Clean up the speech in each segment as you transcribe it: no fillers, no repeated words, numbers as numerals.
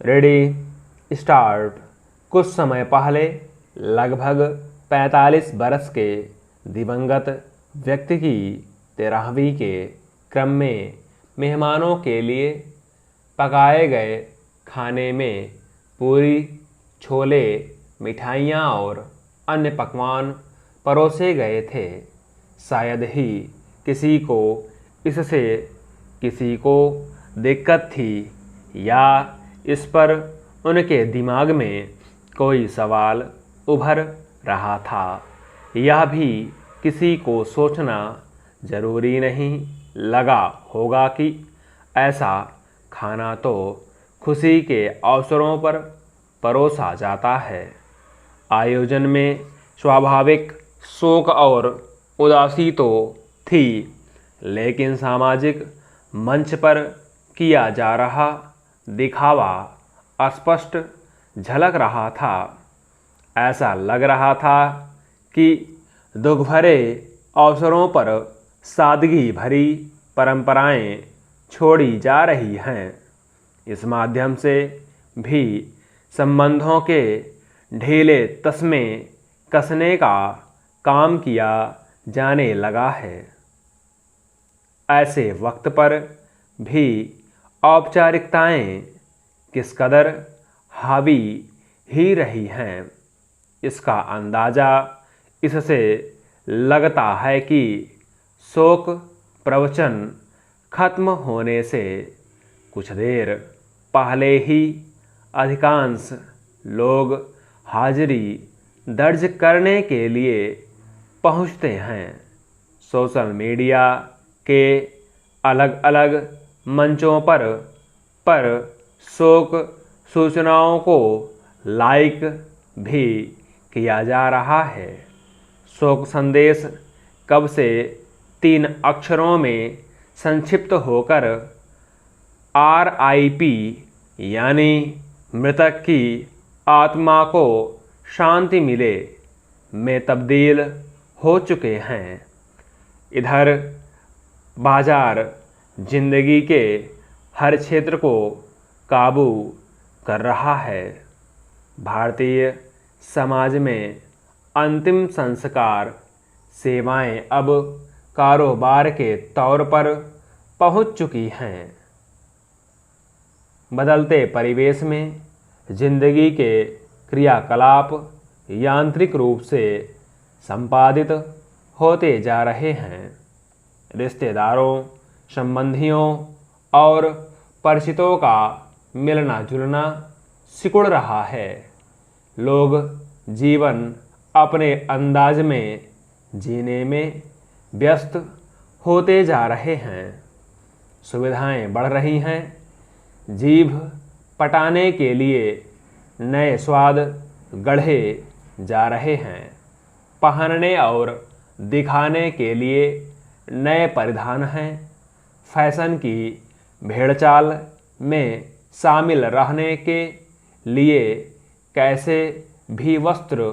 Ready start. कुछ समय पहले लगभग 45 बरस के दिवंगत व्यक्ति की 13वीं के क्रम में मेहमानों के लिए पकाए गए खाने में पूरी, छोले, मिठाइयाँ और अन्य पकवान परोसे गए थे। शायद ही किसी को इससे किसी को दिक्कत थी या इस पर उनके दिमाग में कोई सवाल उभर रहा था। यह भी किसी को सोचना ज़रूरी नहीं लगा होगा कि ऐसा खाना तो खुशी के अवसरों पर परोसा जाता है। आयोजन में स्वाभाविक शोक और उदासी तो थी, लेकिन सामाजिक मंच पर किया जा रहा दिखावा स्पष्ट झलक रहा था। ऐसा लग रहा था कि दुख भरे अवसरों पर सादगी भरी परंपराएं छोड़ी जा रही हैं। इस माध्यम से भी संबंधों के ढीले तस्मे कसने का काम किया जाने लगा है। ऐसे वक्त पर भी औपचारिकताएं किस कदर हावी ही रही हैं, इसका अंदाज़ा इससे लगता है कि शोक प्रवचन खत्म होने से कुछ देर पहले ही अधिकांश लोग हाजिरी दर्ज करने के लिए पहुंचते हैं। सोशल मीडिया के अलग अलग मंचों पर शोक सूचनाओं को लाइक भी किया जा रहा है। शोक संदेश कब से 3 अक्षरों में संक्षिप्त होकर RIP यानी मृतक की आत्मा को शांति मिले में तब्दील हो चुके हैं। इधर बाजार जिंदगी के हर क्षेत्र को काबू कर रहा है। भारतीय समाज में अंतिम संस्कार सेवाएं अब कारोबार के तौर पर पहुंच चुकी हैं। बदलते परिवेश में जिंदगी के क्रियाकलाप यांत्रिक रूप से संपादित होते जा रहे हैं। रिश्तेदारों, संबंधियों और परिचितों का मिलना जुलना सिकुड़ रहा है। लोग जीवन अपने अंदाज में जीने में व्यस्त होते जा रहे हैं। सुविधाएं बढ़ रही हैं। जीभ पटाने के लिए नए स्वाद गढ़े जा रहे हैं। पहनने और दिखाने के लिए नए परिधान हैं। फैशन की भेड़चाल में शामिल रहने के लिए कैसे भी वस्त्र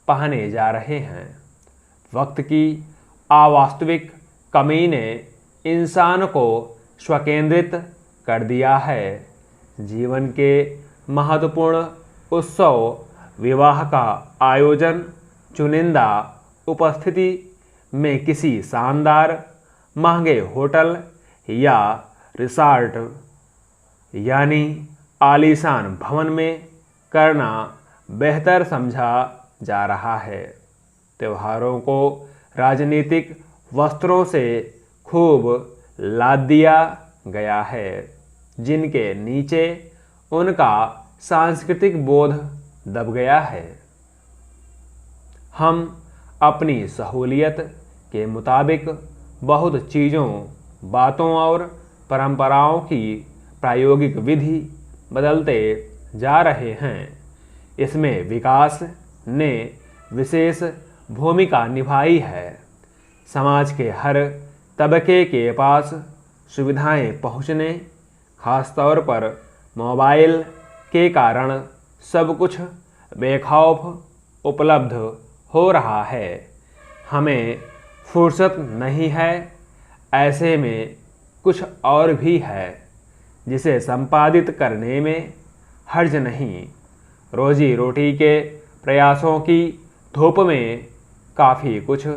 पहने जा रहे हैं। वक्त की अवास्तविक कमी ने इंसान को स्वकेंद्रित कर दिया है। जीवन के महत्वपूर्ण उत्सव विवाह का आयोजन चुनिंदा उपस्थिति में किसी शानदार महंगे होटल या रिसॉर्ट यानी आलीशान भवन में करना बेहतर समझा जा रहा है। त्योहारों को राजनीतिक वस्त्रों से खूब लाद दिया गया है, जिनके नीचे उनका सांस्कृतिक बोध दब गया है। हम अपनी सहूलियत के मुताबिक बहुत चीज़ों, बातों और परंपराओं की प्रायोगिक विधि बदलते जा रहे हैं। इसमें विकास ने विशेष भूमिका निभाई है। समाज के हर तबके के पास सुविधाएं पहुंचने, खासतौर पर मोबाइल के कारण सब कुछ बेखौफ उपलब्ध हो रहा है। हमें फुर्सत नहीं है, ऐसे में कुछ और भी है जिसे संपादित करने में हर्ज नहीं। रोजी रोटी के प्रयासों की धूप में काफ़ी कुछ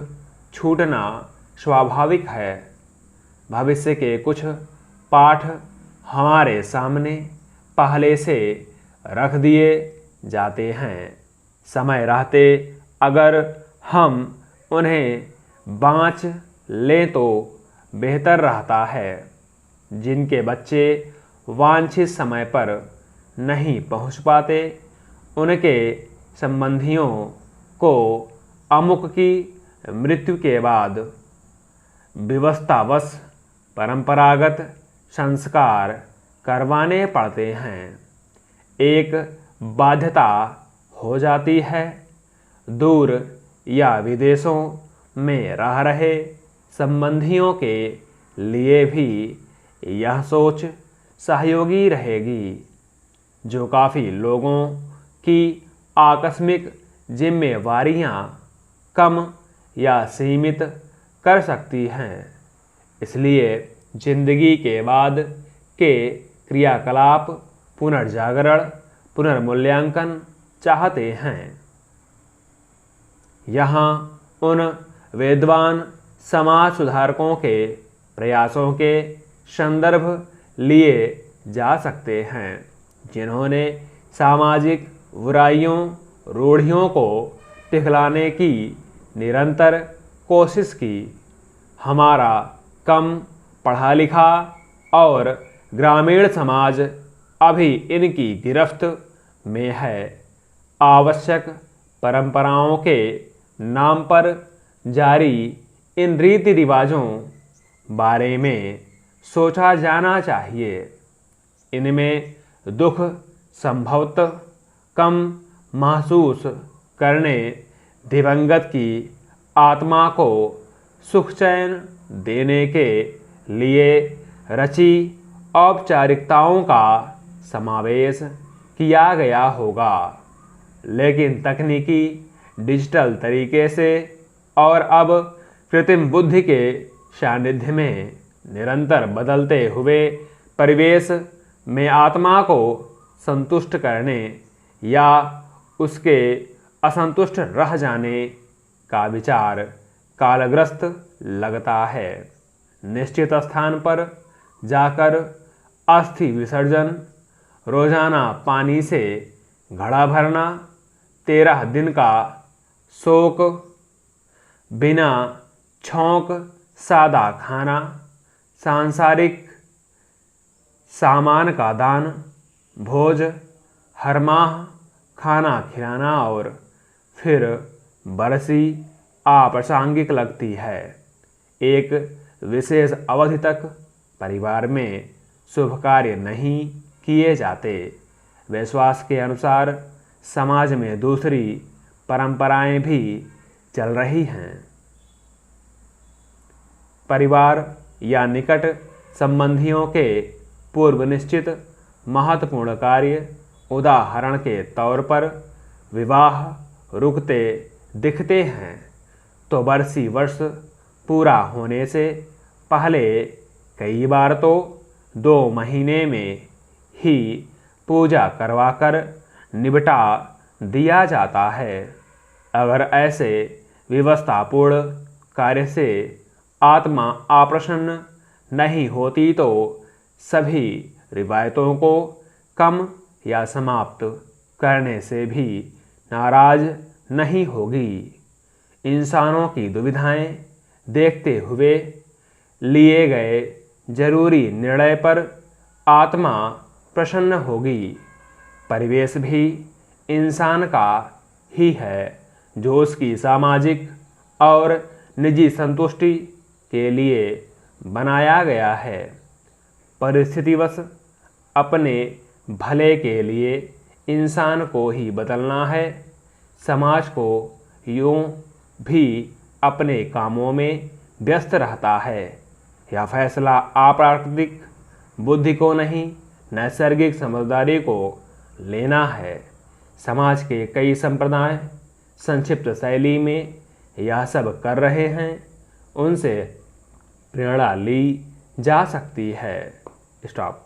छूटना स्वाभाविक है। भविष्य के कुछ पाठ हमारे सामने पहले से रख दिए जाते हैं। समय रहते अगर हम उन्हें बाँच लें तो बेहतर रहता है। जिनके बच्चे वांछित समय पर नहीं पहुंच पाते, उनके संबंधियों को अमुक की मृत्यु के बाद विवशतावश परंपरागत संस्कार करवाने पड़ते हैं। एक बाध्यता हो जाती है। दूर या विदेशों में रह रहे संबंधियों के लिए भी यह सोच सहयोगी रहेगी, जो काफ़ी लोगों की आकस्मिक जिम्मेवारियां कम या सीमित कर सकती हैं। इसलिए जिंदगी के बाद के क्रियाकलाप पुनर्जागरण, पुनर्मूल्यांकन चाहते हैं। यहाँ उन विद्वान समाज सुधारकों के प्रयासों के संदर्भ लिए जा सकते हैं, जिन्होंने सामाजिक बुराइयों, रूढ़ियों को पिघलाने की निरंतर कोशिश की। हमारा कम पढ़ा लिखा और ग्रामीण समाज अभी इनकी गिरफ्त में है। आवश्यक परंपराओं के नाम पर जारी इन रीति रिवाजों बारे में सोचा जाना चाहिए। इनमें दुख संभवतः कम महसूस करने, दिवंगत की आत्मा को सुख चैन देने के लिए रची औपचारिकताओं का समावेश किया गया होगा। लेकिन तकनीकी डिजिटल तरीके से और अब कृत्रिम बुद्धि के सानिध्य में निरंतर बदलते हुए परिवेश में आत्मा को संतुष्ट करने या उसके असंतुष्ट रह जाने का विचार कालग्रस्त लगता है। निश्चित स्थान पर जाकर अस्थि विसर्जन, रोजाना पानी से घड़ा भरना, 13 दिन का शोक, बिना छौंक सादा खाना, सांसारिक सामान का दान, भोज, हर माह खाना खिलाना और फिर बरसी अप्रासंगिक लगती है। एक विशेष अवधि तक परिवार में शुभ कार्य नहीं किए जाते। विश्वास के अनुसार समाज में दूसरी परंपराएं भी चल रही हैं। परिवार या निकट संबंधियों के पूर्व निश्चित महत्वपूर्ण कार्य, उदाहरण के तौर पर विवाह, रुकते दिखते हैं, तो बरसी वर्ष पूरा होने से पहले कई बार तो 2 महीने में ही पूजा करवाकर निपटा दिया जाता है। अगर ऐसे विवशतापूर्ण कार्य से आत्मा अप्रसन्न नहीं होती तो सभी रिवायतों को कम या समाप्त करने से भी नाराज नहीं होगी। इंसानों की दुविधाएं देखते हुए लिए गए जरूरी निर्णय पर आत्मा प्रसन्न होगी। परिवेश भी इंसान का ही है, जो उसकी सामाजिक और निजी संतुष्टि के लिए बनाया गया है। परिस्थितिवश अपने भले के लिए इंसान को ही बदलना है। समाज को यूं भी अपने कामों में व्यस्त रहता है। यह फैसला अप्राकृतिक बुद्धि को नहीं, नैसर्गिक समझदारी को लेना है। समाज के कई संप्रदाय संक्षिप्त शैली में यह सब कर रहे हैं, उनसे प्रेरणा ली जा सकती है। स्टॉप।